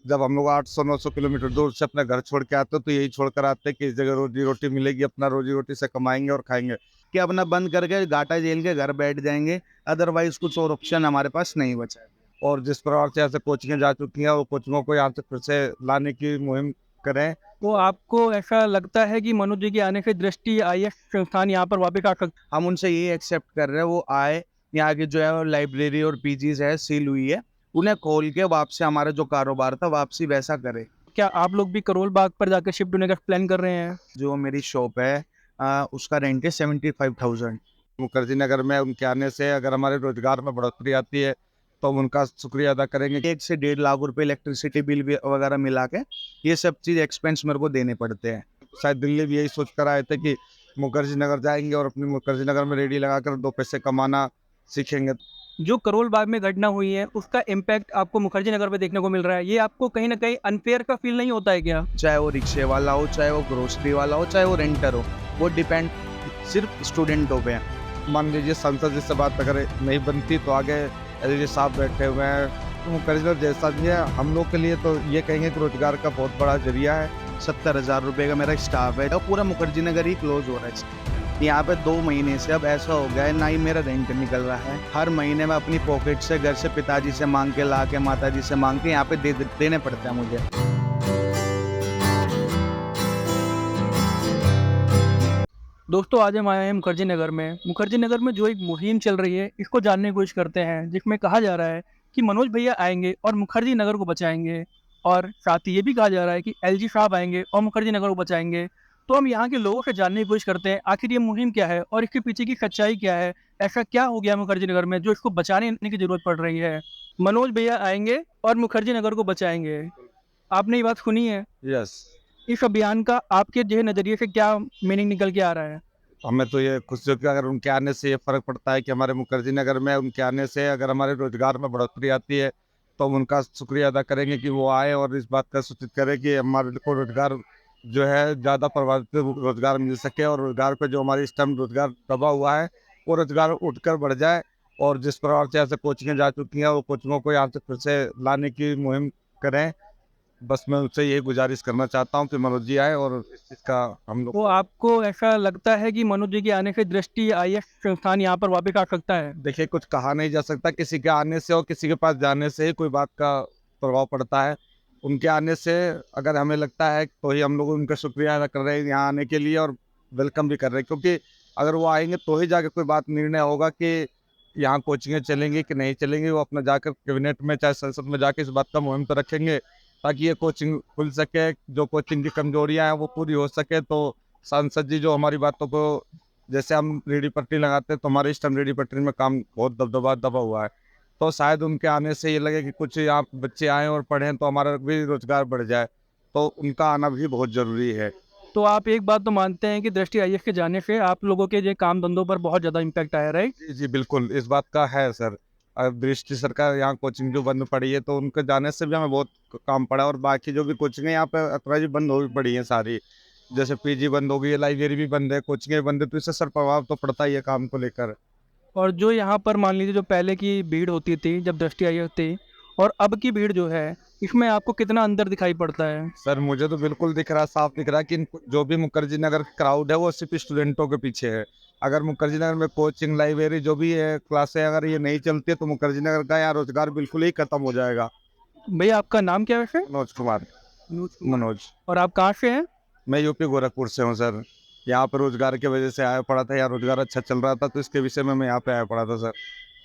जब हम लोग 800-900 किलोमीटर दूर से अपने घर छोड़ के आते हैं, तो यही छोड़ कर आते हैं कि इस जगह रोजी-रोटी मिलेगी, अपना रोजी-रोटी से कमाएँगे और खाएँगे। कि अपना बंद करके घाटा झेल के घर बैठ जाएँगे, अदरवाइज़ कुछ और ऑप्शन हमारे पास नहीं बचा है। और जिस प्रकार से ऐसे कोचिंगें जा चुकी हैं, वो कोचिंगों को यहाँ से फिर से लाने की मुहिम करें। तो आपको ऐसा लगता है कि मनोज जी के आने से दृष्टि आईएएस संस्थान यहाँ पर वापस आ सक हम उनसे ये एक्सेप्ट कर रहे हैं, वो आए, यहाँ की जो है वो लाइब्रेरी और पीजीज़ है, सील हुई है, उन्हें खोल के वापसी हमारा जो कारोबार था, वापसी वैसा करें। क्या आप लोग भी करोल बाग पर जाकर शिफ्ट होने का प्लान कर रहे हैं? जो मेरी शॉप है उसका रेंट है 75,000। मुखर्जी नगर में उनके आने से अगर हमारे रोजगार में बढ़ोतरी आती है, तो हम उनका शुक्रिया अदा करेंगे। 1 से 1.5 लाख रुपए इलेक्ट्रिसिटी बिल भी वगैरह मिला के, ये सब चीज़ एक्सपेंस मेरे को देने पड़ते हैं। शायद दिल्ली भी यही सोच कर आए थे कि मुखर्जी नगर जाएँगे और अपनी मुखर्जी नगर में रेहड़ी लगाकर 2 पैसे कमाना सीखेंगे। जो करोल बाग में घटना हुई है, उसका इम्पैक्ट आपको मुखर्जी नगर पे देखने को मिल रहा है। ये आपको कहीं न कहीं अनफ़ेयर का फ़ील नहीं होता है क्या? चाहे वो रिक्शे वाला हो, चाहे वो ग्रोसरी वाला हो, चाहे वो रेंटर हो, वो डिपेंड सिर्फ स्टूडेंटों पे है। मान लीजिए संसद जिससे बात अगर नहीं बनती, तो आगे एलजी साहब बैठे हुए हैं, तो मुखर्जी जैसा भी है, हम लोग के लिए तो ये कहेंगे कि रोजगार का बहुत बड़ा जरिया है। 70,000 रुपये का मेरा स्टाफ है और पूरा मुखर्जी नगर ही क्लोज हो रहा है। यहाँ पे 2 महीने से अब ऐसा हो गया है, ना ही मेरा रेंट निकल रहा है। हर महीने मैं अपनी पॉकेट से, घर से पिताजी से मांग के ला के, माताजी से मांग के यहाँ पे देने पड़ते हैं मुझे। दोस्तों, आज हम आए हैं मुखर्जी नगर में। मुखर्जी नगर में जो एक मुहिम चल रही है, इसको जानने की कोशिश करते हैं, जिसमें कहा जा रहा है कि मनोज भैया आएँगे और मुखर्जी नगर को बचाएँगे और साथ ही ये भी कहा जा रहा है कि एलजी साहब आएँगे और मुखर्जी नगर को बचाएँगे। तो हम यहाँ के लोगों से जानने की कोशिश करते हैं, आखिर ये मुहिम क्या है और इसके पीछे की सच्चाई क्या है? ऐसा क्या हो गया मुखर्जी नगर में जो इसको बचाने की ज़रूरत पड़ रही है? मनोज भैया आएँगे और मुखर्जी नगर को बचाएँगे। आपने ये बात सुनी है? यस। इस अभियान का आपके जो है नज़रिए से क्या मीनिंग निकल के आ रहा है? हमें तो ये खुशी होती है अगर उनके आने से ये फ़र्क पड़ता है कि हमारे मुखर्जी नगर में उनके आने से अगर हमारे रोज़गार में बढ़ोतरी आती है, तो हम उनका शुक्रिया अदा करेंगे कि वो आए और इस बात का सूचित करें कि हमारे को रोज़गार जो है ज़्यादा प्रभावित रोज़गार मिल सके और रोज़गार पे जो हमारी इस टाइम रोज़गार दबा हुआ है, वो रोज़गार उठकर बढ़ जाए। और जिस प्रकार से ऐसे कोचिंगें जा चुकी हैं, वो कोचिंगों को यहाँ से फिर से लाने की मुहिम करें। बस मैं उनसे यही गुज़ारिश करना चाहता हूँ कि मनोज जी आएँ और इस चीज़ का हम लोग तो को। आपको ऐसा लगता है कि मनोज जी के आने से दृष्टि आईएएस संस्थान यहाँ पर वापस आ सकता है? देखिए, कुछ कहा नहीं जा सकता, किसी के आने से और किसी के पास जाने से ही कोई बात का प्रभाव पड़ता है। उनके आने से अगर हमें लगता है, तो ही हम लोग उनका शुक्रिया अदा कर रहे हैं यहाँ आने के लिए और वेलकम भी कर रहे हैं, क्योंकि अगर वो आएँगे तो ही जाके कोई बात निर्णय होगा कि यहाँ कोचिंगें चलेंगी कि नहीं चलेंगी। वो अपना जाकर कैबिनेट में, चाहे संसद में जाके इस बात का मुहिम तो रखेंगे, ताकि ये कोचिंग खुल सके, जो कोचिंग की कमजोरियाँ हैं वो पूरी हो सके। तो सांसद जी जो हमारी बातों को, जैसे हम रेहड़ी पटरी लगाते हैं, तो हमारे इस टाइम रेहड़ी पटरी में काम बहुत दबा हुआ है। तो शायद उनके आने से ये लगे कि कुछ यहाँ बच्चे आएँ और पढ़ें, तो हमारा भी रोज़गार बढ़ जाए। तो उनका आना भी बहुत ज़रूरी है। तो आप एक बात तो मानते हैं कि दृष्टि आईएएस के जाने से आप लोगों के जो काम धंधों पर बहुत ज़्यादा इम्पैक्ट आया, राइट? जी, जी, बिल्कुल, इस बात का है सर। दृष्टि सरकार यहाँ कोचिंग जो बंद पड़ी है, तो उनके जाने से भी हमें बहुत काम पड़ा और बाकी जो भी कोचिंगें यहाँ पे अथवा बंद हो भी पड़ी हैं सारी। जैसे पीजी बंद हो गई है, लाइब्रेरी भी बंद है, कोचिंगें बंद है, तो इससे सर प्रभाव तो पड़ता ही है काम को लेकर। और जो यहाँ पर मान लीजिए जो पहले की भीड़ होती थी जब दृष्टि आईएएस थी और अब की भीड़ जो है, इसमें आपको कितना अंतर दिखाई पड़ता है? सर मुझे तो बिल्कुल दिख रहा है, साफ दिख रहा है कि जो भी मुखर्जी नगर क्राउड है, वो सिर्फ स्टूडेंटों के पीछे है। अगर मुखर्जी नगर में कोचिंग, लाइब्रेरी जो भी है, क्लासें अगर ये नहीं चलती है, तो मुखर्जी नगर का यहाँ रोजगार बिल्कुल ही खत्म हो जाएगा। भैया आपका नाम क्या है वैसे? मनोज कुमार। मनोज कुमार। मनोज। और आप कहाँ से हैं? मैं यूपी गोरखपुर से हूँ सर। यहाँ पर रोजगार की वजह से आया पड़ा था, यहाँ रोजगार अच्छा चल रहा था, तो इसके विषय में मैं यहाँ पे आया पड़ा था सर।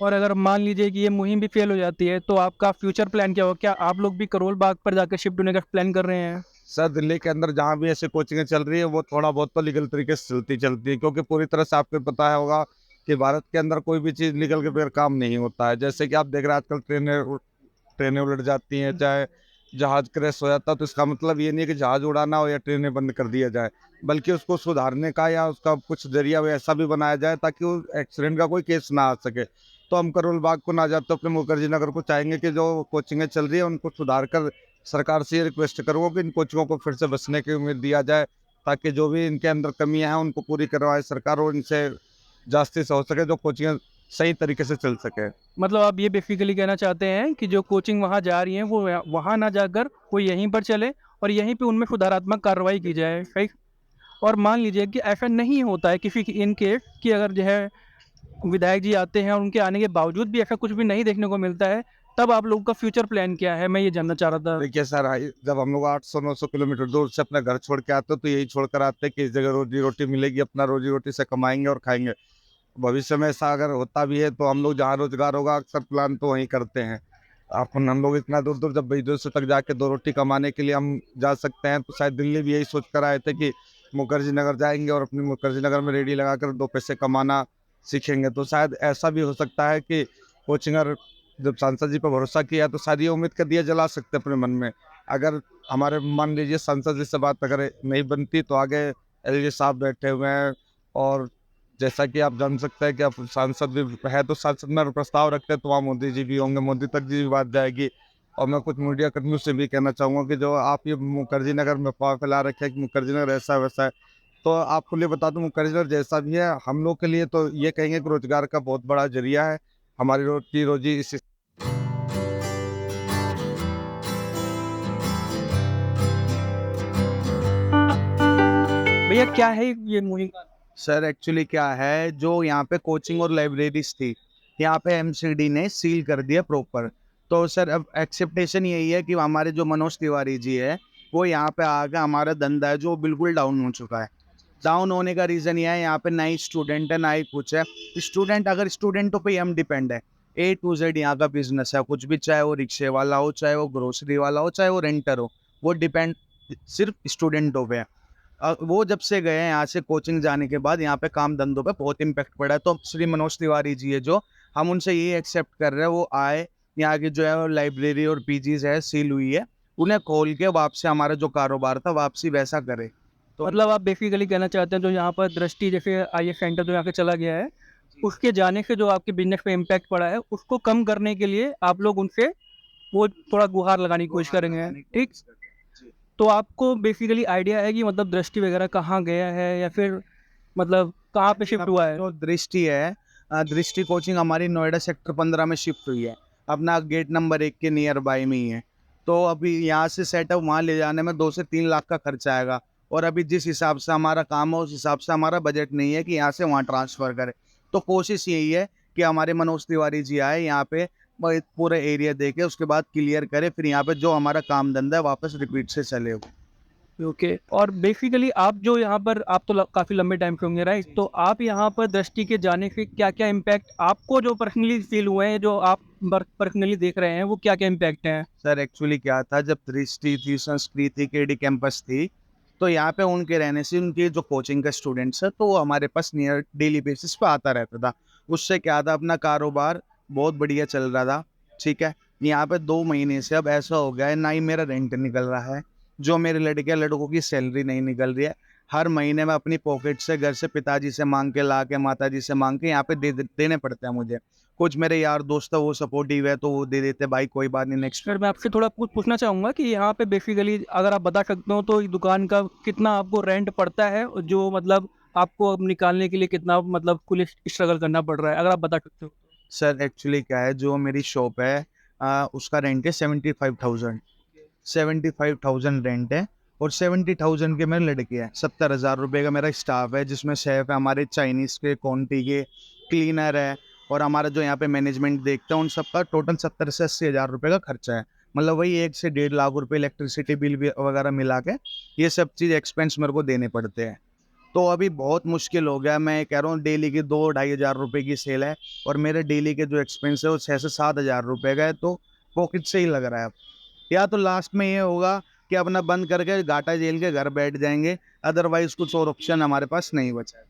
और अगर मान लीजिए कि ये मुहिम भी फेल हो जाती है, तो आपका फ्यूचर प्लान क्या होगा? क्या आप लोग भी करोल बाग पर जाकर शिफ्ट होने का प्लान कर रहे हैं? सर दिल्ली के अंदर जहाँ भी ऐसी कोचिंगें चल रही है, वो थोड़ा बहुत तो लीगल तरीके से चलती है, क्योंकि पूरी तरह से आपको पता है होगा कि भारत के अंदर कोई भी चीज़ लीगल के बगैर काम नहीं होता है। जैसे कि आप देख रहे हैं आजकल ट्रेनें उलट जाती हैं, चाहे जहाज क्रैश हो जाता है, तो इसका मतलब ये नहीं है कि जहाज उड़ाना हो या ट्रेनें बंद कर दिया जाए, बल्कि उसको सुधारने का या उसका कुछ जरिया ऐसा भी बनाया जाए ताकि वो एक्सीडेंट का कोई केस ना आ सके। तो हम करोल बाग को ना जाते अपने मुखर्जी नगर को चाहेंगे कि जो कोचिंगें चल रही है उनको सुधार कर, सरकार से ये रिक्वेस्ट करूँगा कि इन कोचिंगों को फिर से बसने की उम्मीद दिया जाए, ताकि जो भी इनके अंदर कमियां हैं उनको पूरी करवाए सरकार और इनसे जास्ती से हो सके जो कोचिंगें सही तरीके से चल सके। मतलब आप ये बेसिकली कहना चाहते हैं कि जो कोचिंग वहाँ जा रही हैं वो वहाँ ना जाकर वो यहीं पर चले और यहीं पे उनमें सुधारात्मक कार्रवाई की जाए, सही? और मान लीजिए कि ऐसा नहीं होता है किसी की इन केस कि अगर जो है विधायक जी आते हैं और उनके आने के बावजूद भी ऐसा कुछ भी नहीं देखने को मिलता है, तब आप लोगों का फ्यूचर प्लान क्या है? मैं ये जानना चाह रहा था। देखिए सर, जब हम लोग 800-900 किलोमीटर दूर से अपना घर छोड़ के आते हैं तो यही छोड़ कर आते हैं कि इस जगह रोजी रोटी मिलेगी, अपना रोजी रोटी से कमाएंगे और खाएंगे। भविष्य में ऐसा अगर होता भी है तो हम लोग जहाँ रोजगार होगा अक्सर प्लान तो वहीं करते हैं। अपन हम लोग इतना दूर दूर जब विदेशों तक जाके दो रोटी कमाने के लिए हम जा सकते हैं, तो शायद दिल्ली भी यही सोच कर आए थे कि मुखर्जी नगर जाएंगे और अपनी मुखर्जी नगर में रेडी लगाकर दो पैसे कमाना सीखेंगे। तो शायद ऐसा भी हो सकता है कि कोचिंगर जब सांसद जी पर भरोसा किया तो शायद ये उम्मीद का दिया जला सकते अपने मन में। अगर हमारे मान लीजिए सांसद जी से बात अगर नहीं बनती तो आगे एलजी साहब बैठे हुए हैं, और जैसा कि आप जान सकते हैं कि अब सांसद भी है तो सांसद में प्रस्ताव रखते हैं तो वहाँ मोदी जी भी होंगे, मोदी तक जी भी बात जाएगी। और मैं कुछ मीडिया कर्मियों से भी कहना चाहूँगा कि जो आप ये मुखर्जी नगर में अफवाह फैला रखे हैं कि मुखर्जी नगर ऐसा वैसा है, तो आपको लिए बता दूं मुखर्जी नगर जैसा भी है हम लोग के लिए तो ये कहेंगे कि रोजगार का बहुत बड़ा जरिया है। हमारी रोजी रोजी इस भैया क्या है ये मुहिम? सर एक्चुअली क्या है, जो यहाँ पे कोचिंग और लाइब्रेरीज थी, यहाँ पे एमसीडी ने सील कर दिया प्रॉपर। तो सर अब एक्सेप्टेशन यही है कि हमारे जो मनोज तिवारी जी है वो यहाँ पे आके हमारा धंधा है जो बिल्कुल डाउन हो चुका है। डाउन होने का रीज़न ये है, यहाँ पे ना ही स्टूडेंट है ना ही कुछ है। स्टूडेंट अगर स्टूडेंटों पे ही हम डिपेंड है, ए टू जेड यहाँ का बिजनेस है कुछ भी, चाहे वो रिक्शे वाला हो, चाहे वो ग्रोसरी वाला हो, चाहे वो रेंटर हो, वो डिपेंड सिर्फ स्टूडेंटों पे है। वो जब से गए हैं यहाँ से कोचिंग जाने के बाद यहाँ पे काम धंधों पे बहुत इम्पैक्ट पड़ा है। तो श्री मनोज तिवारी जी है जो, हम उनसे ये एक्सेप्ट कर रहे हैं वो आए, यहाँ की जो है लाइब्रेरी और पीजीज है सील हुई है, उन्हें खोल के वापसी हमारा जो कारोबार था वापसी वैसा करे। तो मतलब आप बेसिकली कहना चाहते हैं जो यहाँ पर दृष्टि जैसे आईएएस सेंटर जो यहाँ पे चला गया है, उसके जाने से जो आपके बिजनेस पे इम्पैक्ट पड़ा है उसको कम करने के लिए आप लोग उनसे वो थोड़ा गुहार लगाने की कोशिश करेंगे, ठीक? तो आपको बेसिकली आइडिया है कि मतलब दृष्टि वगैरह कहाँ गया है या फिर मतलब कहाँ पे शिफ्ट हुआ है? जो दृष्टि है, दृष्टि कोचिंग हमारी नोएडा सेक्टर 15 में शिफ्ट हुई है, अपना गेट नंबर 1 के नियर बाय में ही है। तो अभी यहाँ से सेटअप वहाँ ले जाने में 2 से 3 लाख का खर्चा आएगा, और अभी जिस हिसाब से हमारा काम है उस हिसाब से हमारा बजट नहीं है कि यहाँ से वहाँ ट्रांसफ़र करें। तो कोशिश यही है कि हमारे मनोज तिवारी जी आए यहाँ पे, पूरा एरिया देखे, उसके बाद क्लियर करे, फिर यहाँ पे जो हमारा काम धंधा है वापस रिपीट से चले। ओके। और बेसिकली आप जो यहाँ पर आप तो काफ़ी लंबे टाइम से होंगे, राइट? तो आप यहाँ पर दृष्टि के जाने से क्या क्या इम्पैक्ट आपको जो पर्सनली फील हुए हैं, जो आप पर्सनली देख रहे हैं, वो क्या क्या इम्पैक्ट हैं? सर एक्चुअली क्या था, जब दृष्टि थी, संस्कृत थी, केडी कैंपस थी, तो यहाँ पे उनके रहने से उनके जो कोचिंग का स्टूडेंट्स है तो वो हमारे पास नियर डेली बेसिस पे आता रहता था। उससे क्या था, अपना कारोबार बहुत बढ़िया चल रहा था, ठीक है। यहाँ पे 2 महीने से अब ऐसा हो गया है, ना ही मेरा रेंट निकल रहा है, जो मेरे लड़के लड़कों की सैलरी नहीं निकल रही है। हर महीने मैं अपनी पॉकेट से घर से पिताजी से मांग के ला के माता जी से मांग के यहाँ पे देने पड़ते हैं मुझे। कुछ मेरे यार दोस्त है वो सपोर्टिव है तो वो दे देते, भाई कोई बात नहीं नेक्स्ट। सर मैं आपसे थोड़ा कुछ पूछना चाहूँगा कि यहाँ पे बेसिकली अगर आप बता सकते हो तो इस दुकान का कितना आपको रेंट पड़ता है, और जो मतलब आपको अब निकालने के लिए कितना मतलब कुल स्ट्रगल करना पड़ रहा है, अगर आप बता सकते हो? सर एक्चुअली क्या है, जो मेरी शॉप है उसका रेंट है 75,000। 75,000 रेंट है, और 70,000 के मेरे लड़के हैं। 70,000 रुपये का मेरा स्टाफ है, जिसमें शेफ है, हमारे चाइनीज़ के, क्वांटी के, क्लीनर है, और हमारा जो यहाँ पे मैनेजमेंट देखता है, उन सबका टोटल 70 से 80,000 रुपये का खर्चा है। मतलब वही 1 से 1.5 लाख रुपये इलेक्ट्रिसिटी बिल वगैरह मिला के ये सब चीज़ एक्सपेंस मेरे को देने पड़ते हैं। तो अभी बहुत मुश्किल हो गया, मैं कह रहा हूँ डेली की 2-2.5 हज़ार रुपये की सेल है, और मेरे डेली के जो एक्सपेंस है वो 6 से 7 हज़ार रुपये का है, तो पॉकेट से ही लग रहा है अब। या तो लास्ट में ये होगा कि अपना बंद करके घाटा झेल के घर बैठ जाएंगे, अदरवाइज कुछ और ऑप्शन हमारे पास नहीं बचा है।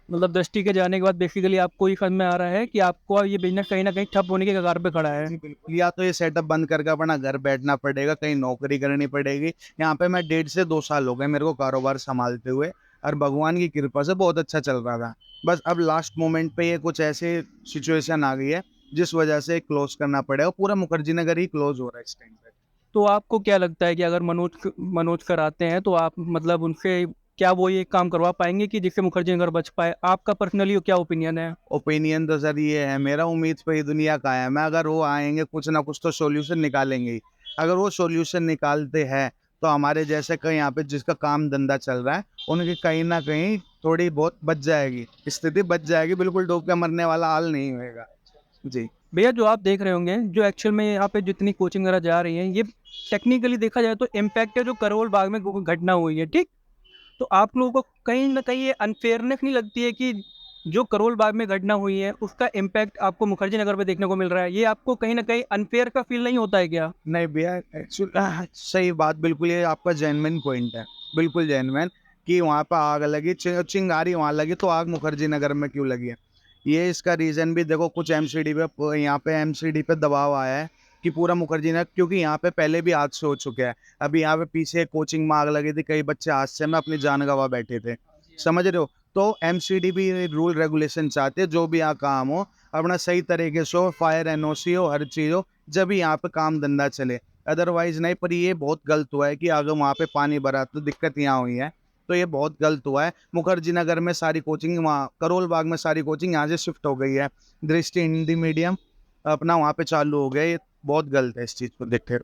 मतलब दृष्टि के जाने के बाद बेसिकली आपको ये समझ में आ रहा है कि आपको ये बिजनेस कहीं ना कहीं ठप होने के कगार पे खड़ा है? जी बिल्कुल, या तो ये सेटअप बंद करके अपना घर बैठना पड़ेगा, कहीं नौकरी करनी पड़ेगी। यहाँ पे मैं 1.5 से 2 साल हो गए मेरे को कारोबार संभालते हुए, और भगवान की कृपा से बहुत अच्छा चल रहा था। बस अब लास्ट मोमेंट पे ये कुछ ऐसे सिचुएशन आ गई है जिस वजह से क्लोज करना पड़ेगा। पूरा मुखर्जी नगर ही क्लोज हो रहा है इस टाइम पे। तो आपको क्या लगता है कि अगर मनोज मनोज कर आते हैं तो आप मतलब उनसे क्या वो ये काम करवा पाएंगे कि जिससे मुखर्जी नगर बच पाए? आपका पर्सनली क्या ओपिनियन है? ओपिनियन तो सर ये है मेरा, उम्मीद पे ही दुनिया कायम है। अगर वो आएंगे कुछ ना कुछ तो सॉल्यूशन निकालेंगे ही। अगर वो सॉल्यूशन निकालते हैं तो हमारे जैसे कहीं यहाँ पे जिसका काम धंधा चल रहा है उनकी कहीं ना कहीं थोड़ी बहुत बच जाएगी, स्थिति बच जाएगी, बिल्कुल डूब के मरने वाला हाल नहीं होएगा जी। भैया जो आप देख रहे होंगे, जो एक्चुअल में यहाँ पे जितनी कोचिंग वगैरह जा रही है, ये टेक्निकली देखा जाए तो इम्पैक्ट है जो करोल बाग में घटना हुई है, ठीक? तो आप लोगों को कहीं ना कहीं ये अनफेयरनेस नहीं लगती है कि जो करोल बाग में घटना हुई है उसका इम्पैक्ट आपको मुखर्जी नगर पे देखने को मिल रहा है? ये आपको कहीं ना कहीं अनफेयर का फील नहीं होता है क्या? नहीं भैया, एक्चुअली सही बात, बिल्कुल ये आपका जेन्युइन पॉइंट है, बिल्कुल जेन्युइन, कि वहाँ पे आग लगी, चिंगारी वहाँ लगी तो आग मुखर्जी नगर में क्यों लगी है। ये इसका रीज़न भी देखो, कुछ एमसीडी पे, यहाँ पे एमसीडी पे दबाव आया है कि पूरा मुखर्जी नगर, क्योंकि यहाँ पे पहले भी हादसे हो चुके हैं। अभी यहाँ पे पीछे कोचिंग में आग लगी थी, कई बच्चे हादसे में अपनी जान गंवा बैठे थे, समझ रहे हो। तो एमसीडी भी रूल रेगुलेशन चाहते हैं, जो भी यहाँ काम हो अपना सही तरीके से हो, फायर एनओसी हो, हर चीज़ हो, जब यहाँ पे काम धंधा चले, अदरवाइज नहीं। पर ये बहुत गलत हुआ है कि अगर वहाँ पे पानी भरा तो दिक्कत यहाँ हुई है, तो ये बहुत गलत हुआ है। मुखर्जी नगर में सारी कोचिंग, वहाँ करोल बाग में सारी कोचिंग यहाँ से शिफ्ट हो गई है, दृष्टि हिंदी मीडियम अपना वहाँ पे चालू हो गया। ये बहुत गलत है इस चीज़ को देख के।